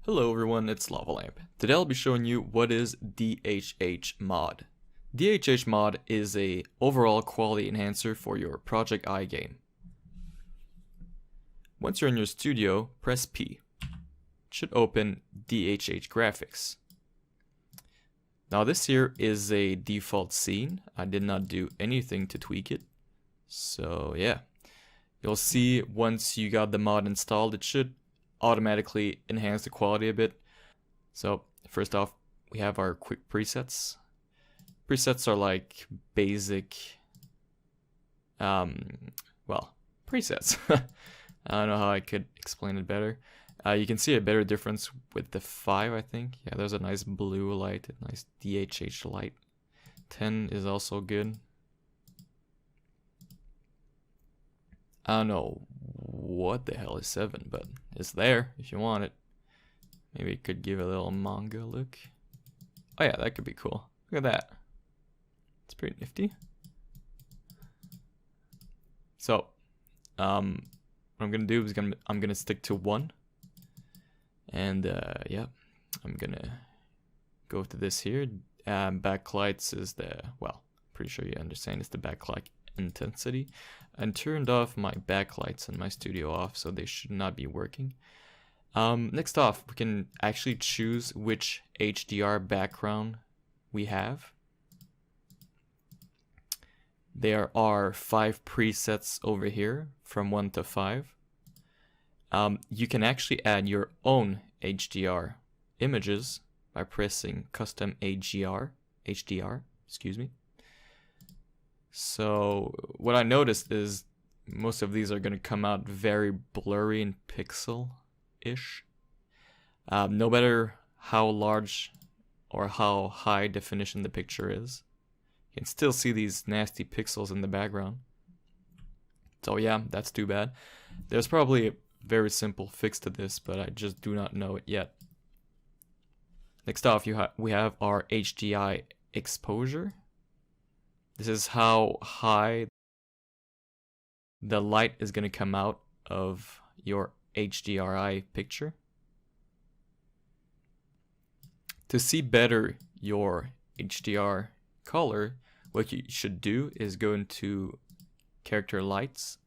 Hello everyone, it's LavaLamp. Today I'll be showing you what is DHH mod. DHH mod is a overall quality enhancer for your Project I game. Once you're in your studio, press P. It should open DHH graphics. Now this here is a default scene. I did not do anything to tweak it. So yeah, you'll see once you got the mod installed, it should automatically enhance the quality a bit. So first off, we have our quick presets. Presets are like basic, presets. I don't know how I could explain it better. You can see a better difference with the 5, I think. Yeah, there's a nice blue light, a nice DHH light. 10 is also good. I don't know what the hell is 7, but it's there if you want it. Maybe it could give a little manga look. Oh yeah, that could be cool. Look at that. It's pretty nifty. So, what I'm gonna do is I'm gonna stick to 1. And yeah, I'm gonna go to this here. Backlights is the, well, pretty sure you understand it's the backlight intensity. And turned off my backlights in my studio off, so they should not be working. Next off, we can actually choose which HDR background we have. There are 5 presets over here from 1 to 5. You can actually add your own HDR images by pressing custom HDR, excuse me. So what I noticed is most of these are going to come out very blurry and pixel-ish. No matter how large or how high definition the picture is, you can still see these nasty pixels in the background. So yeah, that's too bad. There's probably a very simple fix to this, but I just do not know it yet. Next off, we have our Hdi Exposure. This is how high the light is going to come out of your HDRI picture. To see better your HDR color, what you should do is go into character lights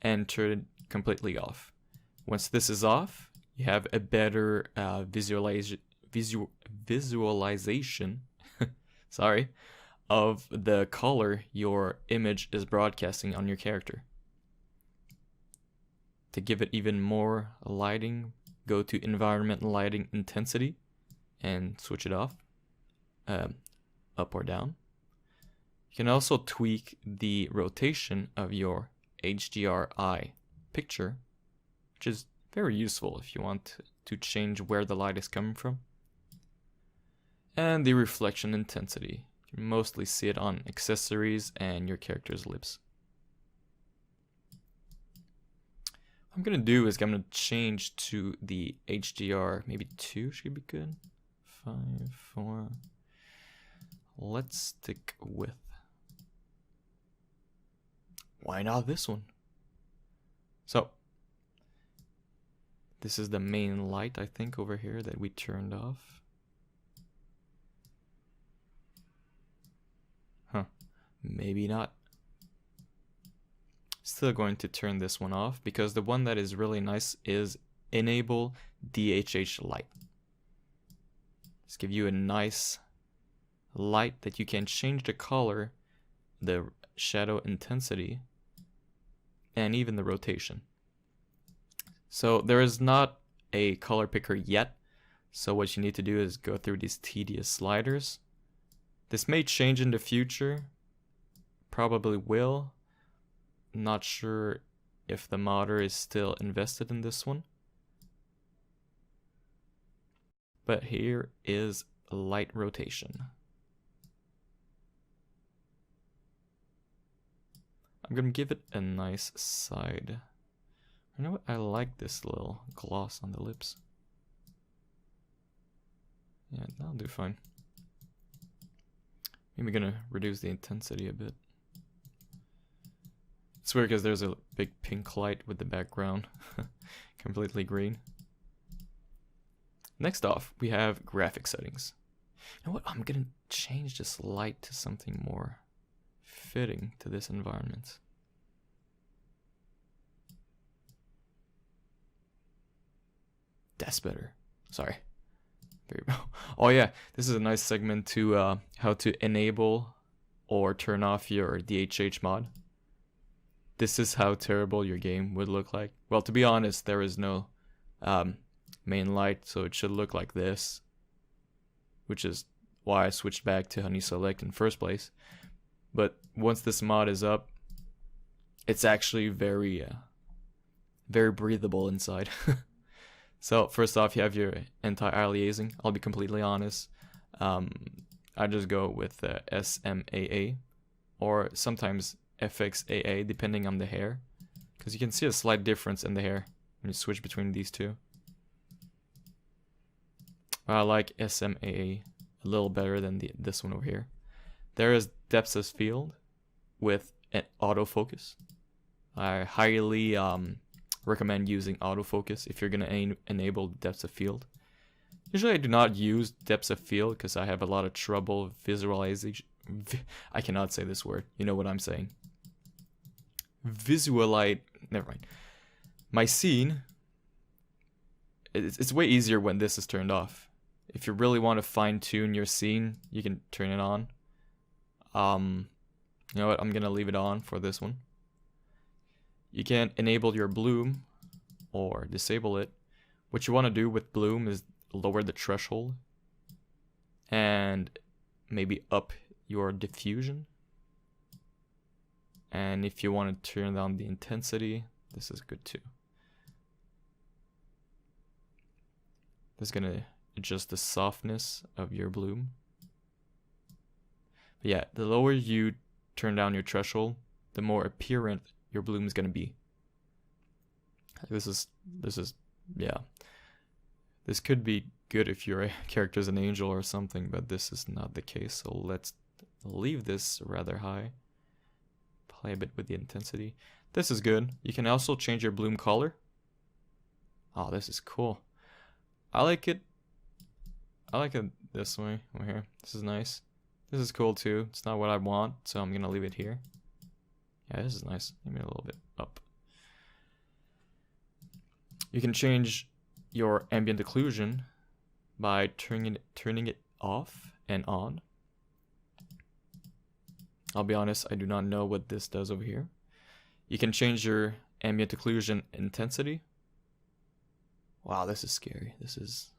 and turn it completely off. Once this is off, you have a better visualization sorry, of the color your image is broadcasting on your character. To give it even more lighting, go to environment lighting intensity and switch it off, up or down. You can also tweak the rotation of your HDRI picture, which is very useful if you want to change where the light is coming from. And the reflection intensity. You can mostly see it on accessories and your character's lips. What I'm gonna do is I'm gonna change to the HDR, maybe 2 should be good. 5, 4. Let's stick with, why not this one? So this is the main light, I think, over here that we turned off. Huh, maybe not. Still going to turn this one off because the one that is really nice is enable DHH light. Just give you a nice light that you can change the color, the shadow intensity, and even the rotation. So there is not a color picker yet, so what you need to do is go through these tedious sliders. This may change in the future, probably will. Not sure if the modder is still invested in this one. But here is light rotation. I'm gonna give it a nice side. You know what? I like this little gloss on the lips. Yeah, that'll do fine. Maybe gonna reduce the intensity a bit. It's weird because there's a big pink light with the background completely green. Next off, we have graphic settings. You know what? I'm gonna change this light to something more fitting to this environment. That's better. Sorry. Oh yeah, this is a nice segment to how to enable or turn off your DHH mod. This is how terrible your game would look like. Well, to be honest, there is no main light, so it should look like this, which is why I switched back to Honey Select in first place. But once this mod is up, it's actually very breathable inside. So first off, you have your anti-aliasing. I'll be completely honest. I just go with SMAA or sometimes FXAA depending on the hair, because you can see a slight difference in the hair when you switch between these two. I like SMAA a little better than this one over here. There is depth of field with an autofocus. I highly recommend using autofocus if you're gonna enable depth of field. Usually I do not use depth of field because I have a lot of trouble visualizing. I cannot say this word. You know what I'm saying. Never mind. My scene. It's way easier when this is turned off. If you really want to fine tune your scene, you can turn it on. You know what? I'm gonna leave it on for this one. You can enable your bloom or disable it. What you want to do with bloom is lower the threshold and maybe up your diffusion. And if you want to turn down the intensity, this is good too. This is gonna adjust the softness of your bloom. But yeah, the lower you turn down your threshold, the more apparent your bloom is gonna be. This is yeah. This could be good if your character is an angel or something, but this is not the case. So let's leave this rather high. Play a bit with the intensity. This is good. You can also change your bloom color. Oh, this is cool. I like it. I like it this way over here. This is nice. This is cool too. It's not what I want, so I'm gonna leave it here. Yeah, this is nice. Maybe a little bit up. You can change your ambient occlusion by turning it off and on. I'll be honest, I do not know what this does over here. You can change your ambient occlusion intensity. Wow, this is scary. This is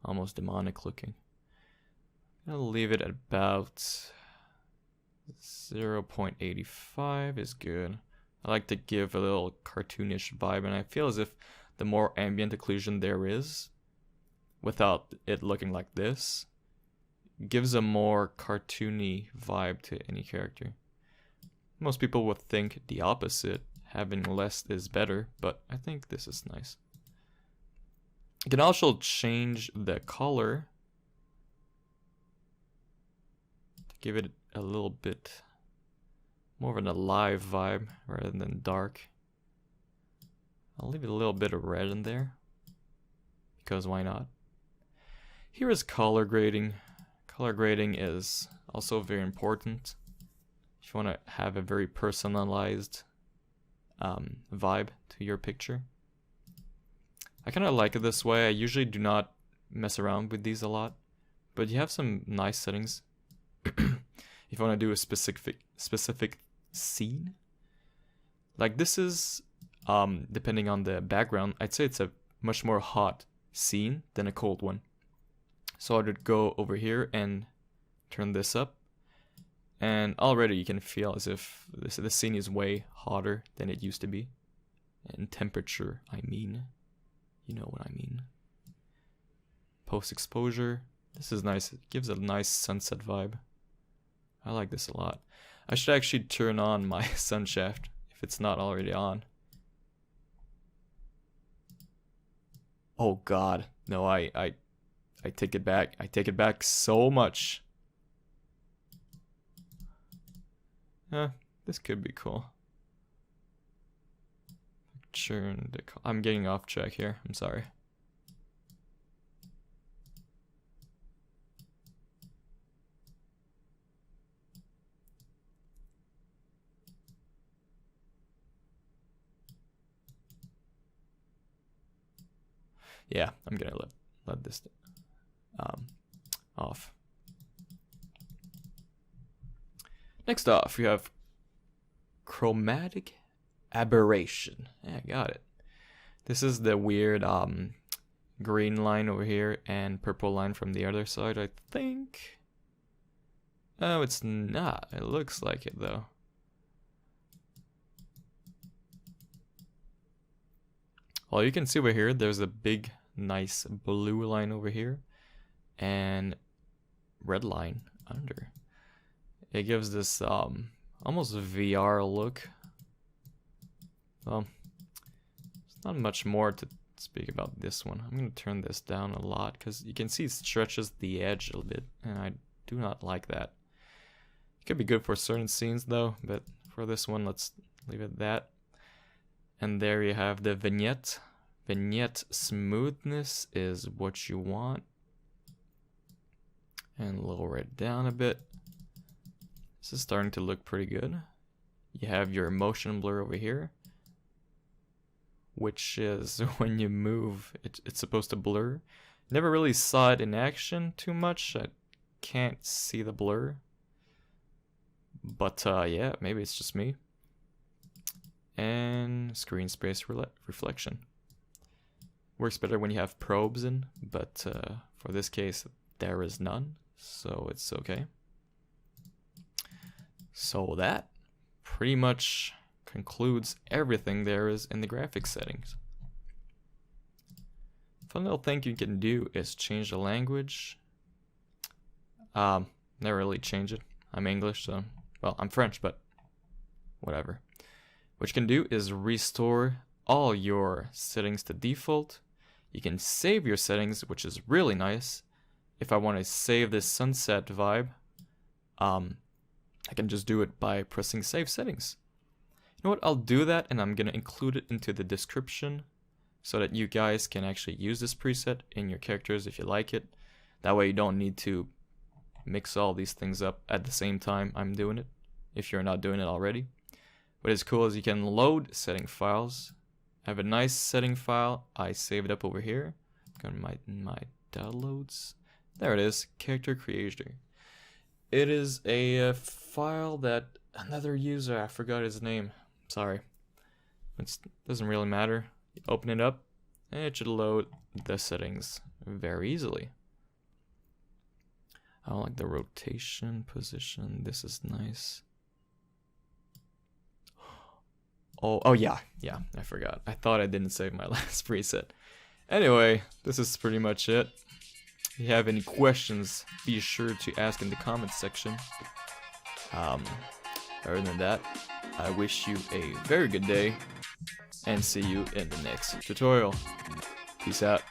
almost demonic looking. I'll leave it at about 0.85 is good. I like to give a little cartoonish vibe, and I feel as if the more ambient occlusion there is, without it looking like this, gives a more cartoony vibe to any character. Most people would think the opposite, having less is better, but I think this is nice. You can also change the color to give it a little bit more of an alive vibe rather than dark. I'll leave it a little bit of red in there, because why not? Here is color grading. Color grading is also very important if you want to have a very personalized vibe to your picture. I kind of like it this way. I usually do not mess around with these a lot, but you have some nice settings. If you want to do a specific scene, like this is depending on the background, I'd say it's a much more hot scene than a cold one. So I would go over here and turn this up, and already you can feel as if the scene is way hotter than it used to be. In temperature, I mean. You know what I mean. Post exposure. This is nice. It gives a nice sunset vibe. I like this a lot. I should actually turn on my sun shaft if it's not already on. Oh god. No, I take it back. I take it back so much. This could be cool. I'm getting off track here. I'm sorry. Yeah, I'm gonna let this off. Next off, we have chromatic aberration. Yeah, got it. This is the weird green line over here and purple line from the other side, I think. Oh, it's not. It looks like it though. Well, you can see over here, there's a big, nice blue line over here and red line under. It gives this almost VR look. Well, there's not much more to speak about this one. I'm going to turn this down a lot because you can see it stretches the edge a little bit, and I do not like that. It could be good for certain scenes though, but for this one, let's leave it at that. And there you have the vignette. Vignette smoothness is what you want. And lower it down a bit. This is starting to look pretty good. You have your motion blur over here, which is when you move, it's supposed to blur. Never really saw it in action too much. I can't see the blur. But yeah, maybe it's just me. And screen space reflection. Works better when you have probes in, but for this case, there is none, so it's okay. So that pretty much concludes everything there is in the graphics settings. Fun little thing you can do is change the language. Never really change it. I'm English, so, well, I'm French, but whatever. What you can do is restore all your settings to default. You can save your settings, which is really nice. If I want to save this sunset vibe, I can just do it by pressing save settings. You know what, I'll do that and I'm gonna include it into the description so that you guys can actually use this preset in your characters if you like it. That way you don't need to mix all these things up at the same time I'm doing it, if you're not doing it already. What is cool is you can load setting files. I have a nice setting file. I save it up over here. Go to my downloads. There it is, character creator. It is a file that another user, I forgot his name. Sorry. It doesn't really matter. You open it up and it should load the settings very easily. I like the rotation position. This is nice. Oh yeah, I forgot. I thought I didn't save my last preset. Anyway, this is pretty much it. If you have any questions, be sure to ask in the comments section. Other than that, I wish you a very good day, and see you in the next tutorial. Peace out.